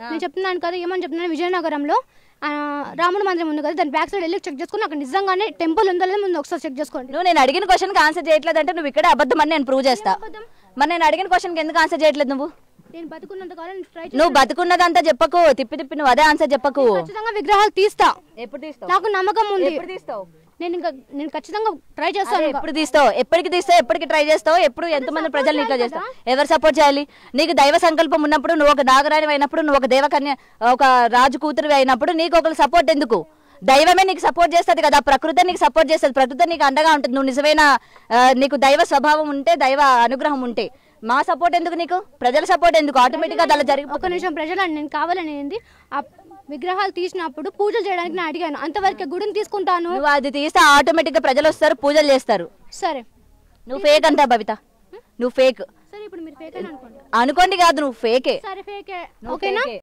నేను చెప్తున్నాను కదా, ఏమని చెప్తున్నాను, విజయనగరంలో రాముడు మందిరం ఉంది కదా, దాని బ్యాక్ సైడ్ వెళ్ళి చెక్ చేసుకుని అక్కడ నిజంగానే టెంపుల్ ఉందో లేదో ముందు ఒకసారి చెక్ చేసుకోండి. నువ్వు నేను అడిగిన క్వశ్చన్కి ఆన్సర్ చేయట్లేదు అంటే నువ్వు ఇక్కడే అబద్ధం అని నేను ప్రూవ్ చేస్తా. మరి నేను అడిగిన క్వశ్చన్కి ఎందుకు ఆన్సర్ చేయట్లేదు నువ్వు? నేను బతుకున్నంత కాలం నువ్వు బతుకున్నదంతా చెప్పకు, తిప్పి నువ్వు అదే ఆన్సర్ చెప్పకు. ఖచ్చితంగా విగ్రహాలు తీస్తా. ఎప్పుడు తీస్తావు? నాకు నమ్మకం ఉంది. ఎప్పుడు తీస్తావు? నేను ఖచ్చితంగా ట్రై చేస్తాను. ఎప్పుడు తీస్తావు? ఎప్పటికి తీస్తావు? ఎప్పటికి ట్రై చేస్తావు? ఎప్పుడు ఎంతమంది ప్రజలు ఇట్లా చేస్తావు? ఎవరు సపోర్ట్ చేయాలి? నీకు దైవ సంకల్పం ఉన్నప్పుడు, నువ్వు ఒక నాగరాణి అయినప్పుడు, నువ్వు ఒక దేవకన్య, ఒక రాజు కూతురు అయినప్పుడు నీకు ఒకరు సపోర్ట్ ఎందుకు? దైవమే నీకు సపోర్ట్ చేస్తుంది కదా, ప్రకృతి నీకు సపోర్ట్ చేస్తుంది, ప్రకృతి నీకు అండగా ఉంటుంది. నువ్వు నిజమైన నీకు దైవ స్వభావం ఉంటే, దైవ అనుగ్రహం ఉంటే మా సపోర్ట్ ఎందుకు? నీకు ప్రజల సపోర్ట్ ఎందుకు? ఆటోమేటిక్ గా అలా జరిగి ఒక నిమిషం, ప్రజలు నేను కావాలనేది ఆ విగ్రహాలు తీసినప్పుడు పూజలు చేయడానికి నేను అడిగాను, అంతవరకు గుడిని తీసుకుంటాను. నువ్వు అది తీస్తే ఆటోమేటిక్ గా ప్రజలు వస్తారు, పూజలు చేస్తారు. సరే, నువ్వు ఫేక్ అంతా బబిత, నువ్వు ఫేక్. సరే ఇప్పుడు మీరు ఫేక్ అని అనుకోండి. అనుకోండి కాదు, నువ్వు ఫేకే. సరే ఫేకే, ఓకేనా?